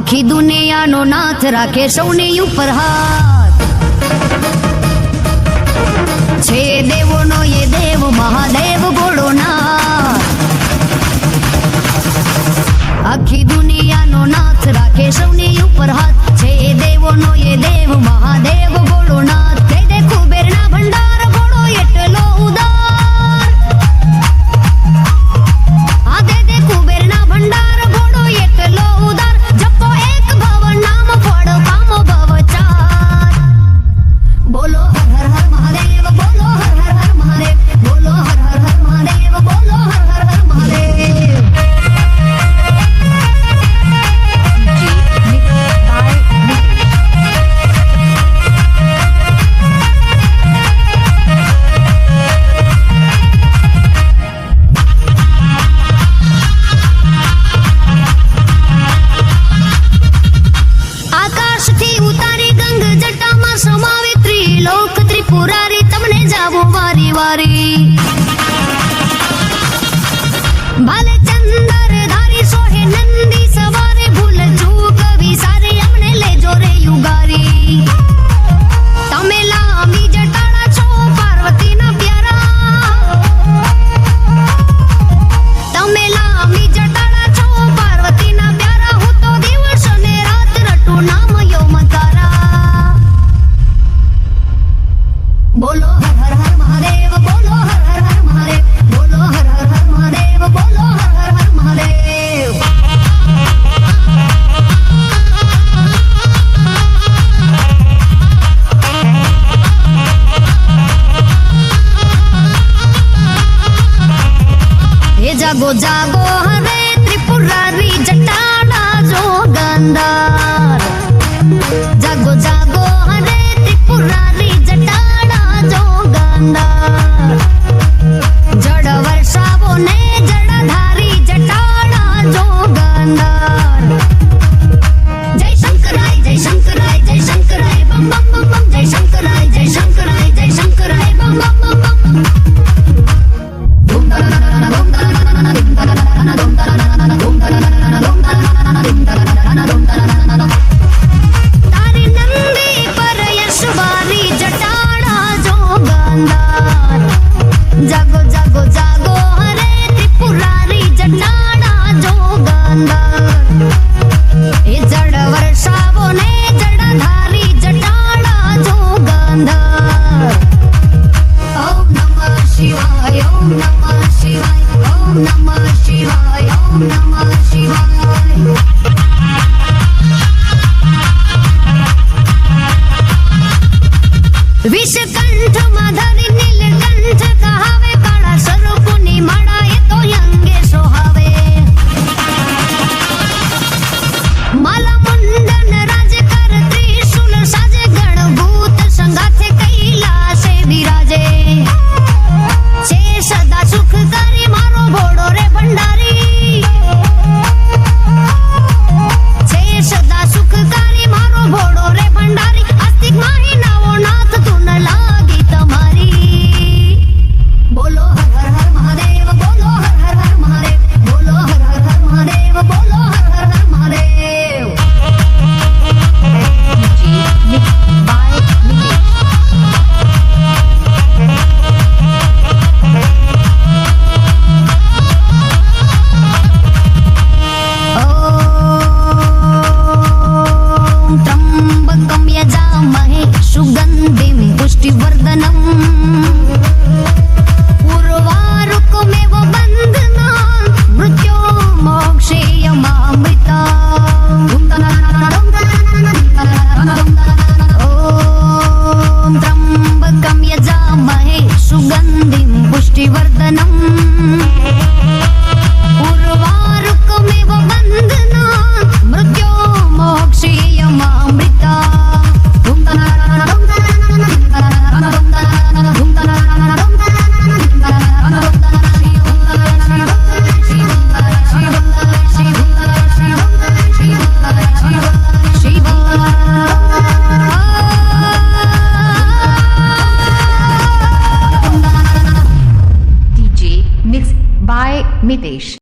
આખી દુનિયાનો નાથ રાખે સૌની ઉપર હાથ છે દેવોનો એ દેવ મહાદેવ ભોળોનાથ આખી દુનિયાનો નાથ રાખે સૌની ઉપર હાથ છે દેવોનો એ દેવ મહાદેવ ભોળોનાથ દે દે કુબેરના ભંડાર ભોળો એટલો ઉદાર આ દે દે કુબેરના ભંડાર ભોળો એટલો ઉદાર જપો એક ભવ નામ ફળ પામો ભવ ચાર બોલો હર હર હર મહાદેવ બોલો હર હર હર મહાદેવ બોલો હર હર હર મહાદેવ બોલો હર હર હર મહાદેવ આકાશથી ઉતારી ગંગ જટામાં સમાવી ત્રિલોક ત્રિપુરારી તમને જાવો વારી વારી ભાલે ચંદર ધારી સોહે નંદી સવારે ભૂલ ચૂક વિસારે અમને લેજો રે યુગારી તમે લાંબી જટાડા છો પાર્વતીના પ્યારા તમે લાંબી જટાડા છો પાર્વતીના પ્યારા હું તો દિવસ ને રાત રટું નામ યમકારા બોલો હર હર હર મહાદેવ બોલો હર હર હર મહાદેવ બોલો હર હર હર મહાદેવ બોલો હર હર હર મહાદેવ હે જાગો જાગો હરે ત્રિપુરારી જટાડા જોગંદર જાગો જાગો હરે ત્રિપુરારી જટાડા જોગંદર જળ વર્ષાવો ને જળધારી જટાડા જોગંદર જય શંકરાય જય શંકરાય જય શંકરાય બમ બમ બમ બમ જય શંકરાય જય શંકરાય જય શંકરાય બમ બમ બમ બમ તારી નંદી પર યશવારી જટાડા જોગંદર જાગો જાગો જાગો હરે ત્રિપુરારી જટાડા જોગંદર એ જળ વર્ષાવો ને જળધારી જટાડા જોગંદર ઓમ નમઃ શિવાય ઓમ નમઃ શિવાય ઓમ નમઃ શિવાય ઓમ નમઃ શિવાય વિષકંઠ માધરી નીલકંઠ કહાવે કાળા સ્વરૂપની માળા એ તો યંગે સોહાવે માલા મુંડન રાજ કર ત્રિશુલ સાજે ગણભૂત સંગાથે કૈલાસે બિરાજે છે સદા સુખકારી મારો ભોળો રે ભંડારી છે સદા સુખકારી મારો ભોળો રે ભંડારી આસ્તિક માહી નવો નાથ તું ન લાગી તમારી બોલો હર હર હર મહાદેવ બોલો હર હર હર મહાદેવ બોલો હર હર હર મહાદેવ બોલો હર હર હર મહાદેવ ઓમ ત્રંબકમ યજામહે સુગંધિમ પુષ્ટિવર્ધનમ ઉર્વારુકમેવ બંધનાન મૃત્યો મોક્ષેયમામૃતા ઓમ ત્રંબકમ યજામહે સુગંધિમ પુષ્ટિવર્ધનમ ઉર્વારુકમેવ બંધનાન મૃત્યો મોક્ષેયમામૃતા by Mitesh.